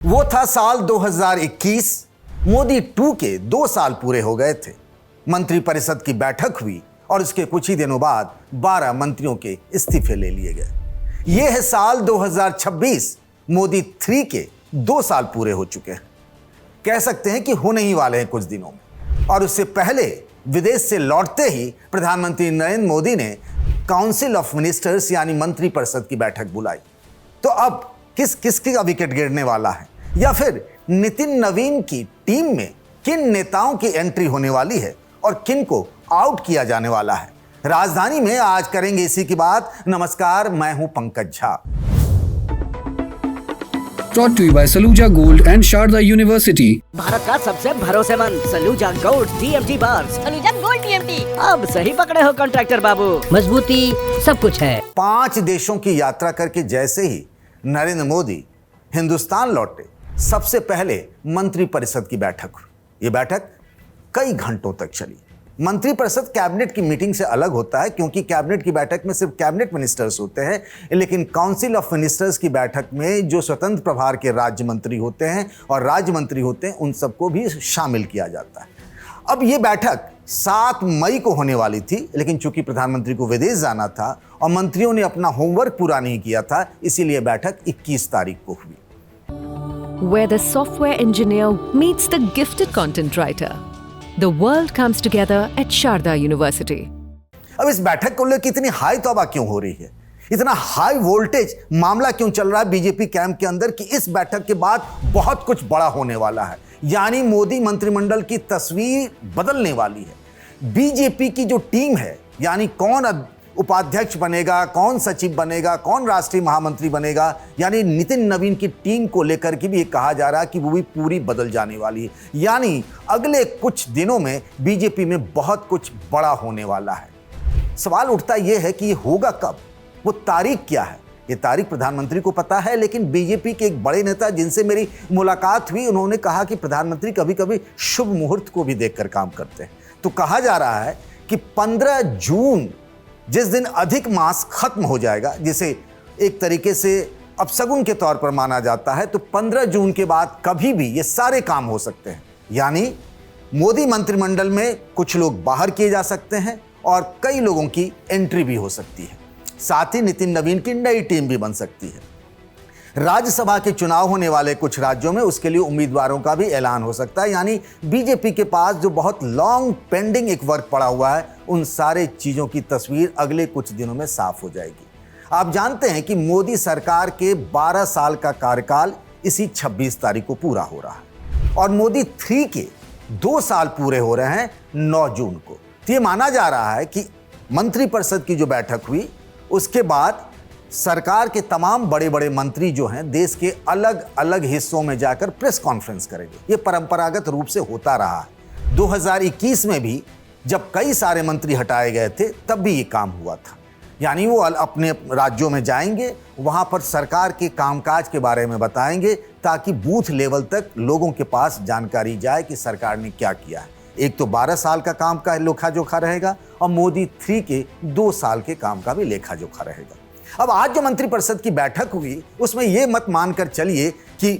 वो था साल 2021। मोदी 2 के 2 साल पूरे हो गए थे। मंत्रिपरिषद की बैठक हुई और उसके कुछ ही दिनों बाद 12 मंत्रियों के इस्तीफे ले लिए गए। यह है साल 2026। मोदी 3 के 2 साल पूरे हो चुके हैं। कह सकते हैं कि होने ही वाले हैं कुछ दिनों में। और उससे पहले विदेश से लौटते ही प्रधानमंत्री नरेंद्र मोदी ने काउंसिल ऑफ मिनिस्टर्स यानी मंत्रिपरिषद की बैठक बुलाई। तो अब किसका विकेट गिरने वाला है, या फिर नितिन नवीन की टीम में किन नेताओं की एंट्री होने वाली है और किन को आउट किया जाने वाला है, राजधानी में आज करेंगे इसी की बात। नमस्कार, मैं हूं Pankaj Jha. Brought to you by Saluja Gold and Sharda University. Bharat का सबसे भरोसेमंद Saluja gold TMT bars. Saluja gold TMT। अब सही पकड़े हो कॉन्ट्रैक्टर बाबू, मजबूती सब कुछ है। 5 देशों की यात्रा करके जैसे ही नरेंद्र मोदी हिंदुस्तान लौटे, सबसे पहले मंत्रिपरिषद की बैठक हुई। ये बैठक कई घंटों तक चली। मंत्रिपरिषद कैबिनेट की मीटिंग से अलग होता है, क्योंकि कैबिनेट की बैठक में सिर्फ कैबिनेट मिनिस्टर्स होते हैं, लेकिन काउंसिल ऑफ मिनिस्टर्स की बैठक में जो स्वतंत्र प्रभार के राज्य मंत्री होते हैं और राज्य मंत्री होते हैं, उन सबको भी शामिल किया जाता है। अब ये बैठक 7 मई को होने वाली थी, लेकिन चूंकि प्रधानमंत्री को विदेश जाना था और मंत्रियों ने अपना होमवर्क पूरा नहीं किया था, इसीलिए बैठक 21 तारीख को हुई। Where the software engineer meets the gifted content writer, the world comes together at Sharda University. अब इस बैठक को लेकर इतनी हाई तौबा क्यों हो रही है, इतना हाई वोल्टेज मामला क्यों चल रहा है बीजेपी कैंप के अंदर कि इस बैठक के बाद बहुत कुछ बड़ा होने वाला है, यानी मोदी मंत्रिमंडल की तस्वीर बदलने वाली है। बीजेपी की जो टीम है, यानी कौन उपाध्यक्ष बनेगा, कौन सचिव बनेगा, कौन राष्ट्रीय महामंत्री बनेगा, यानी नितिन नवीन की टीम को लेकर के भी ये कहा जा रहा है कि वो भी पूरी बदल जाने वाली है। यानी अगले कुछ दिनों में बीजेपी में बहुत कुछ बड़ा होने वाला है। सवाल उठता यह है कि ये होगा कब, वो तारीख क्या है। ये तारीख प्रधानमंत्री को पता है, लेकिन बीजेपी के एक बड़े नेता जिनसे मेरी मुलाकात हुई, उन्होंने कहा कि प्रधानमंत्री कभी कभी शुभ मुहूर्त को भी देखकर काम करते हैं। तो कहा जा रहा है कि 15 जून, जिस दिन अधिक मास खत्म हो जाएगा, जिसे एक तरीके से अपशगुन के तौर पर माना जाता है, तो 15 जून के बाद कभी भी ये सारे काम हो सकते हैं। यानी मोदी मंत्रिमंडल में कुछ लोग बाहर किए जा सकते हैं और कई लोगों की एंट्री भी हो सकती है। साथ ही नितिन नवीन की नई टीम भी बन सकती है। राज्यसभा के चुनाव होने वाले कुछ राज्यों में उसके लिए उम्मीदवारों का भी ऐलान हो सकता है। यानी बीजेपी के पास जो बहुत लॉन्ग पेंडिंग एक वर्क पड़ा हुआ है, उन सारे चीज़ों की तस्वीर अगले कुछ दिनों में साफ हो जाएगी। आप जानते हैं कि मोदी सरकार के 12 साल का कार्यकाल इसी 26 तारीख को पूरा हो रहा है और मोदी 3 के 2 साल पूरे हो रहे हैं 9 जून को। तो ये माना जा रहा है कि मंत्रिपरिषद की जो बैठक हुई, उसके बाद सरकार के तमाम बड़े बड़े मंत्री जो हैं देश के अलग अलग हिस्सों में जाकर प्रेस कॉन्फ्रेंस करेंगे। ये परंपरागत रूप से होता रहा है। 2021 में भी जब कई सारे मंत्री हटाए गए थे, तब भी ये काम हुआ था। यानी वो अपने राज्यों में जाएंगे, वहाँ पर सरकार के कामकाज के बारे में बताएंगे, ताकि बूथ लेवल तक लोगों के पास जानकारी जाए कि सरकार ने क्या किया है। एक तो 12 साल का काम का लेखा जोखा रहेगा और मोदी 3 के 2 साल के काम का भी लेखा जोखा रहेगा। अब आज जो मंत्रिपरिषद की बैठक हुई, उसमें यह मत मानकर चलिए कि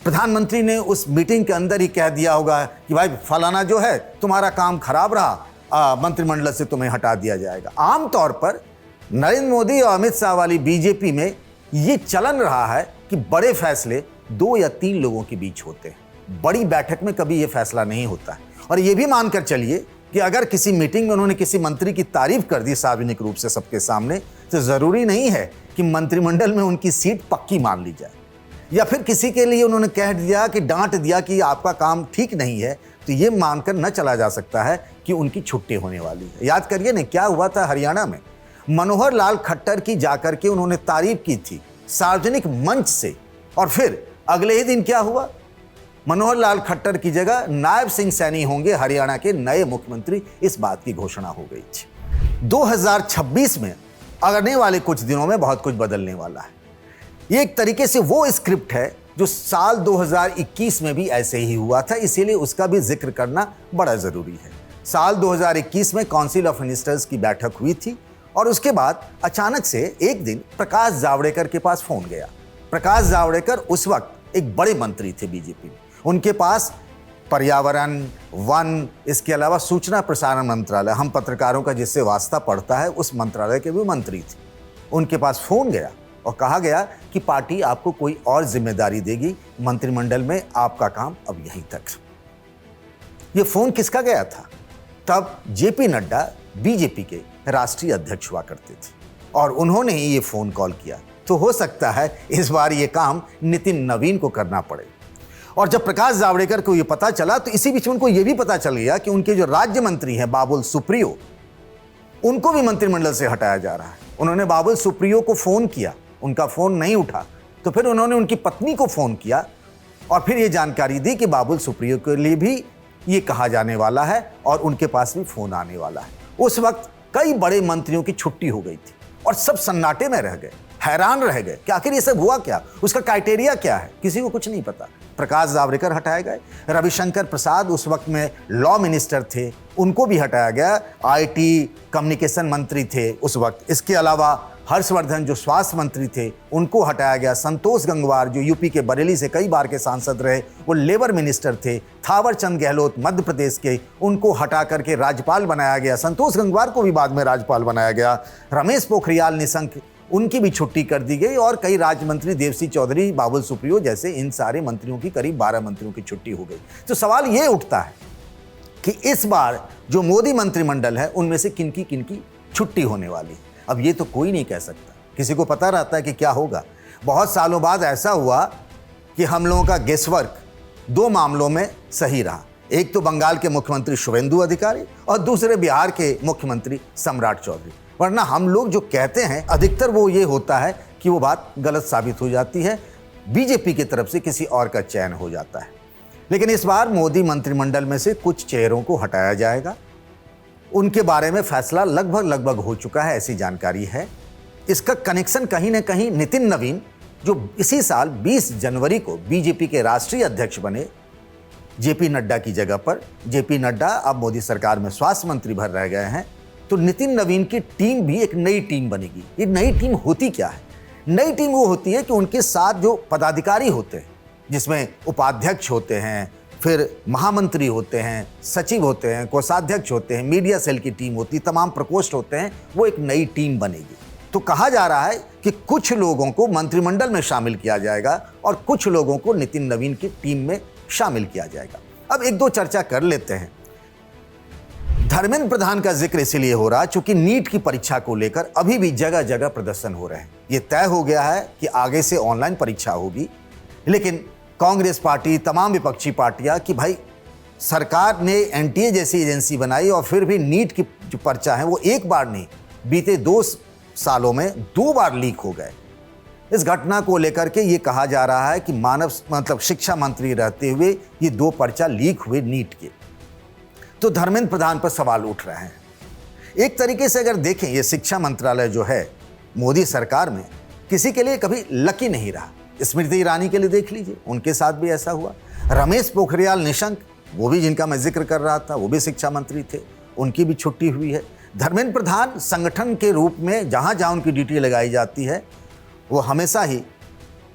प्रधानमंत्री ने उस मीटिंग के अंदर ही कह दिया होगा कि भाई फलाना जो है तुम्हारा काम खराब रहा, मंत्रिमंडल से तुम्हें हटा दिया जाएगा। आमतौर पर नरेंद्र मोदी और अमित शाह वाली बीजेपी में ये चलन रहा है कि बड़े फैसले 2 या 3 लोगों के बीच होते हैं। बड़ी बैठक में कभी ये फैसला नहीं होता है। और ये भी मानकर चलिए कि अगर किसी मीटिंग में उन्होंने किसी मंत्री की तारीफ कर दी सार्वजनिक रूप से सबके सामने, तो जरूरी नहीं है कि मंत्रिमंडल में उनकी सीट पक्की मान ली जाए। या फिर किसी के लिए उन्होंने कह दिया कि डांट दिया कि आपका काम ठीक नहीं है, तो ये मानकर न चला जा सकता है कि उनकी छुट्टी होने वाली है। याद करिए ना, क्या हुआ था हरियाणा में। मनोहर लाल खट्टर की जाकर के उन्होंने तारीफ की थी सार्वजनिक मंच से, और फिर अगले ही दिन क्या हुआ, मनोहर लाल खट्टर की जगह नायब सिंह सैनी होंगे हरियाणा के नए मुख्यमंत्री। इस बात की घोषणा हो गई थी। 2026 में आने वाले कुछ दिनों में बहुत कुछ बदलने वाला है। ये एक तरीके से वो स्क्रिप्ट है जो साल 2021 में भी ऐसे ही हुआ था, इसीलिए उसका भी जिक्र करना बड़ा जरूरी है। साल 2021 में काउंसिल ऑफ मिनिस्टर्स की बैठक हुई थी और उसके बाद अचानक से एक दिन प्रकाश जावड़ेकर के पास फोन गया। प्रकाश जावड़ेकर उस वक्त एक बड़े मंत्री थे बीजेपी में। उनके पास पर्यावरण, वन, इसके अलावा सूचना प्रसारण मंत्रालय, हम पत्रकारों का जिससे वास्ता पड़ता है, उस मंत्रालय के भी मंत्री थे। उनके पास फोन गया और कहा गया कि पार्टी आपको कोई और जिम्मेदारी देगी, मंत्रिमंडल में आपका काम अब यहीं तक। ये फोन किसका गया था? तब जेपी नड्डा बीजेपी के राष्ट्रीय अध्यक्ष हुआ करते थे और उन्होंने ही ये फोन कॉल किया। तो हो सकता है इस बार ये काम नितिन नवीन को करना पड़े। और जब प्रकाश जावड़ेकर को ये पता चला तो इसी बीच उनको ये भी पता चल गया कि उनके जो राज्य मंत्री हैं बाबुल सुप्रियो, उनको भी मंत्रिमंडल से हटाया जा रहा है। उन्होंने बाबुल सुप्रियो को फोन किया, उनका फोन नहीं उठा, तो फिर उन्होंने उनकी पत्नी को फोन किया और फिर ये जानकारी दी कि बाबुल सुप्रियो के लिए भी ये कहा जाने वाला है और उनके पास भी फोन आने वाला है। उस वक्त कई बड़े मंत्रियों की छुट्टी हो गई थी और सब सन्नाटे में रह गए, हैरान रह गए कि आखिर ये सब हुआ क्या, उसका क्राइटेरिया क्या है, किसी को कुछ नहीं पता। प्रकाश जावड़ेकर हटाए गए, रविशंकर प्रसाद उस वक्त में लॉ मिनिस्टर थे, उनको भी हटाया गया, आईटी कम्युनिकेशन मंत्री थे उस वक्त। इसके अलावा हर्षवर्धन जो स्वास्थ्य मंत्री थे, उनको हटाया गया। संतोष गंगवार जो यूपी के बरेली से कई बार के सांसद रहे, वो लेबर मिनिस्टर थे। थावर चंद गहलोत मध्य प्रदेश के, उनको हटा करके राज्यपाल बनाया गया। संतोष गंगवार को भी बाद में राज्यपाल बनाया गया। रमेश पोखरियाल निशंक, उनकी भी छुट्टी कर दी गई और कई राज्य मंत्री, देवसी चौधरी, बाबुल सुप्रियो जैसे इन सारे मंत्रियों की, करीब 12 मंत्रियों की छुट्टी हो गई। तो सवाल ये उठता है कि इस बार जो मोदी मंत्रिमंडल है उनमें से किनकी छुट्टी होने वाली है। अब ये तो कोई नहीं कह सकता, किसी को पता रहता है कि क्या होगा। बहुत सालों बाद ऐसा हुआ कि हम लोगों का गेसवर्क 2 मामलों में सही रहा। एक तो बंगाल के मुख्यमंत्री शुभेंदु अधिकारी और दूसरे बिहार के मुख्यमंत्री सम्राट चौधरी। वरना हम लोग जो कहते हैं अधिकतर वो ये होता है कि वो बात गलत साबित हो जाती है, बीजेपी की तरफ से किसी और का चयन हो जाता है। लेकिन इस बार मोदी मंत्रिमंडल में से कुछ चेहरों को हटाया जाएगा, उनके बारे में फैसला लगभग हो चुका है, ऐसी जानकारी है। इसका कनेक्शन कहीं ना कहीं नितिन नवीन, जो इसी साल 20 जनवरी को बीजेपी के राष्ट्रीय अध्यक्ष बने जेपी नड्डा की जगह पर। जेपी नड्डा अब मोदी सरकार में स्वास्थ्य मंत्री भर रह गए हैं, तो नितिन नवीन की टीम भी एक नई टीम बनेगी। ये नई टीम होती क्या है? नई टीम वो होती है कि उनके साथ जो पदाधिकारी होते हैं, जिसमें उपाध्यक्ष होते हैं, फिर महामंत्री होते हैं, सचिव होते हैं, कोषाध्यक्ष होते हैं, मीडिया सेल की टीम होती है, तमाम प्रकोष्ठ होते हैं, वो एक नई टीम बनेगी। तो कहा जा रहा है कि कुछ लोगों को मंत्रिमंडल में शामिल किया जाएगा और कुछ लोगों को नितिन नवीन की टीम में शामिल किया जाएगा। अब 1-2 चर्चा कर लेते हैं। धर्मेंद्र प्रधान का जिक्र इसीलिए हो रहा है चूंकि नीट की परीक्षा को लेकर अभी भी जगह जगह प्रदर्शन हो रहे हैं। ये तय हो गया है कि आगे से ऑनलाइन परीक्षा होगी, लेकिन कांग्रेस पार्टी, तमाम विपक्षी पार्टियां कि भाई सरकार ने एनटीए जैसी एजेंसी बनाई और फिर भी नीट की जो पर्चा है वो एक बार नहीं, बीते 2 सालों में 2 बार लीक हो गए। इस घटना को लेकर के ये कहा जा रहा है कि शिक्षा मंत्री रहते हुए ये 2 पर्चा लीक हुए नीट के। तो धर्मेंद्र प्रधान पर सवाल उठ रहे हैं। एक तरीके से अगर देखें, ये शिक्षा मंत्रालय जो है मोदी सरकार में किसी के लिए कभी लकी नहीं रहा। स्मृति ईरानी के लिए देख लीजिए, उनके साथ भी ऐसा हुआ। रमेश पोखरियाल निशंक, वो भी जिनका मैं जिक्र कर रहा था, वो भी शिक्षा मंत्री थे, उनकी भी छुट्टी हुई है। धर्मेंद्र प्रधान संगठन के रूप में जहाँ जहाँ उनकी ड्यूटी लगाई जाती है वो हमेशा ही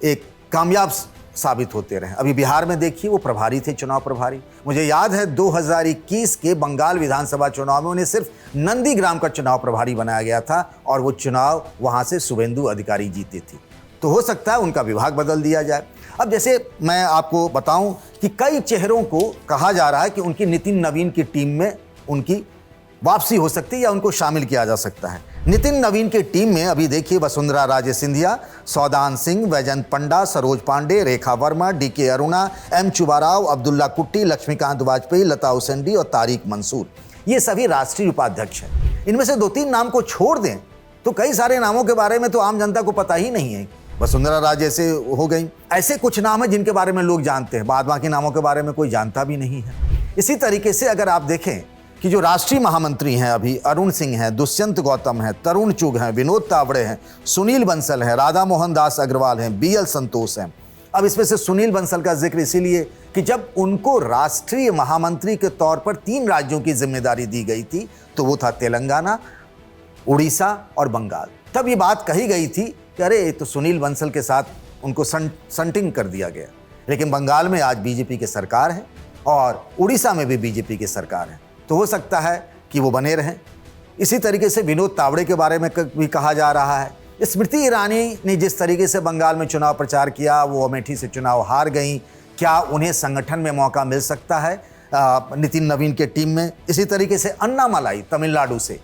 एक कामयाब साबित होते रहे। अभी बिहार में देखिए, वो प्रभारी थे, चुनाव प्रभारी। मुझे याद है 2021 के बंगाल विधानसभा चुनाव में उन्हें सिर्फ नंदीग्राम का चुनाव प्रभारी बनाया गया था और वो चुनाव वहाँ से शुभेंदु अधिकारी जीते थे। तो हो सकता है उनका विभाग बदल दिया जाए। अब जैसे मैं आपको बताऊं कि कई चेहरों को कहा जा रहा है कि उनकी नितिन नवीन की टीम में उनकी वापसी हो सकती है या उनको शामिल किया जा सकता है। नितिन नवीन की टीम में अभी देखिए वसुंधरा राजे सिंधिया, सौदान सिंह, वैजयंत पंडा, सरोज पांडे, रेखा वर्मा, डीके अरुणा, एम चुबाराव, अब्दुल्ला कुट्टी, लक्ष्मीकांत वाजपेयी, लता उसेंडी और तारिक मंसूर, ये सभी राष्ट्रीय उपाध्यक्ष हैं। इनमें से 2-3 नाम को छोड़ दें तो कई सारे नामों के बारे में तो आम जनता को पता ही नहीं है। वसुंधरा राजे से हो गई, ऐसे कुछ नाम हैं जिनके बारे में लोग जानते हैं, बाद बाकी नामों के बारे में कोई जानता भी नहीं है। इसी तरीके से अगर आप देखें कि जो राष्ट्रीय महामंत्री हैं अभी अरुण सिंह हैं, दुष्यंत गौतम हैं, तरुण चुग हैं, विनोद तावड़े हैं, सुनील बंसल हैं, राधा मोहन दास अग्रवाल हैं, BL संतोष हैं। अब इसमें से सुनील बंसल का जिक्र इसीलिए कि जब उनको राष्ट्रीय महामंत्री के तौर पर 3 राज्यों की जिम्मेदारी दी गई थी तो वो था तेलंगाना, उड़ीसा और बंगाल। तब ये बात कही गई थी कि अरे तो सुनील बंसल के साथ उनको संटिंग कर दिया गया। लेकिन बंगाल में आज बीजेपी की सरकार है और उड़ीसा में भी बीजेपी की सरकार है, तो हो सकता है कि वो बने रहें। इसी तरीके से विनोद तावड़े के बारे में भी कहा जा रहा है। स्मृति ईरानी ने जिस तरीके से बंगाल में चुनाव प्रचार किया, वो अमेठी से चुनाव हार गई, क्या उन्हें संगठन में मौका मिल सकता है नितिन नवीन के टीम में? इसी तरीके से अन्नामलाई तमिलनाडु से,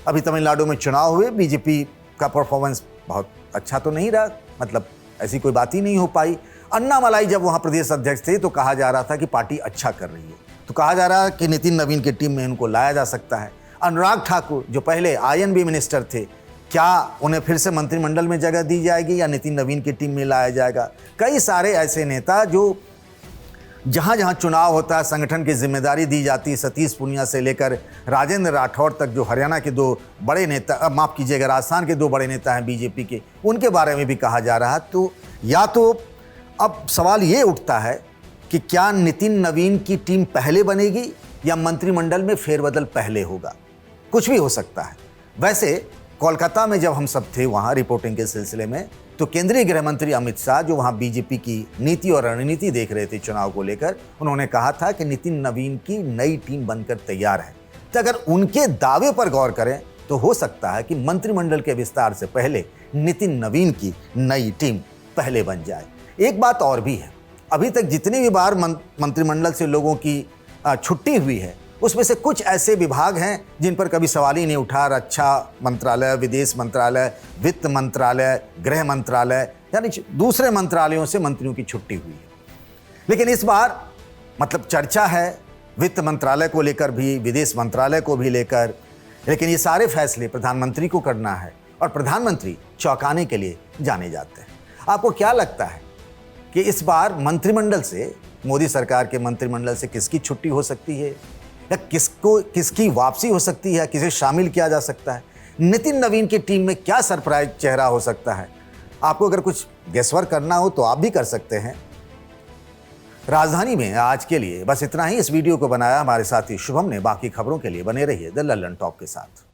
अभी तमिलनाडु में चुनाव हुए, बीजेपी का परफॉर्मेंस बहुत अच्छा तो नहीं रहा, मतलब ऐसी कोई बात ही नहीं हो पाई। अन्नामलाई जब वहाँ प्रदेश अध्यक्ष थे तो कहा जा रहा था कि पार्टी अच्छा कर रही है, तो कहा जा रहा है कि नितिन नवीन की टीम में इनको लाया जा सकता है। अनुराग ठाकुर जो पहले INB मिनिस्टर थे, क्या उन्हें फिर से मंत्रिमंडल में जगह दी जाएगी या नितिन नवीन की टीम में लाया जाएगा? कई सारे ऐसे नेता जो जहाँ जहाँ चुनाव होता है संगठन की जिम्मेदारी दी जाती है, सतीश पूनिया से लेकर राजेंद्र राठौड़ तक, जो हरियाणा के 2 बड़े नेता, माफ़ कीजिएगा राजस्थान के 2 बड़े नेता हैं बीजेपी के, उनके बारे में भी कहा जा रहा है। तो या तो अब सवाल ये उठता है कि क्या नितिन नवीन की टीम पहले बनेगी या मंत्रिमंडल में फेरबदल पहले होगा? कुछ भी हो सकता है। वैसे कोलकाता में जब हम सब थे वहाँ रिपोर्टिंग के सिलसिले में, तो केंद्रीय गृह मंत्री अमित शाह जो वहाँ बीजेपी की नीति और रणनीति देख रहे थे चुनाव को लेकर, उन्होंने कहा था कि नितिन नवीन की नई टीम बनकर तैयार है। तो अगर उनके दावे पर गौर करें तो हो सकता है कि मंत्रिमंडल के विस्तार से पहले नितिन नवीन की नई टीम पहले बन जाए। एक बात और भी है, अभी तक जितनी भी बार मंत्रिमंडल से लोगों की छुट्टी हुई है, उसमें से कुछ ऐसे विभाग हैं जिन पर कभी सवाल ही नहीं उठा। रक्षा मंत्रालय, विदेश मंत्रालय, वित्त मंत्रालय, गृह मंत्रालय, यानी दूसरे मंत्रालयों से मंत्रियों की छुट्टी हुई है। लेकिन इस बार मतलब चर्चा है वित्त मंत्रालय को लेकर भी, विदेश मंत्रालय को भी लेकर, लेकिन ये सारे फैसले प्रधानमंत्री को करना है और प्रधानमंत्री चौंकाने के लिए जाने जाते हैं। आपको क्या लगता है कि इस बार मंत्रिमंडल से, मोदी सरकार के मंत्रिमंडल से किसकी छुट्टी हो सकती है या किसकी वापसी हो सकती है, किसे शामिल किया जा सकता है? नितिन नवीन की टीम में क्या सरप्राइज चेहरा हो सकता है? आपको अगर कुछ गेसवर्क करना हो तो आप भी कर सकते हैं। राजधानी में आज के लिए बस इतना ही। इस वीडियो को बनाया हमारे साथी शुभम ने। बाकी खबरों के लिए बने रहिए द लल्लन टॉप के साथ।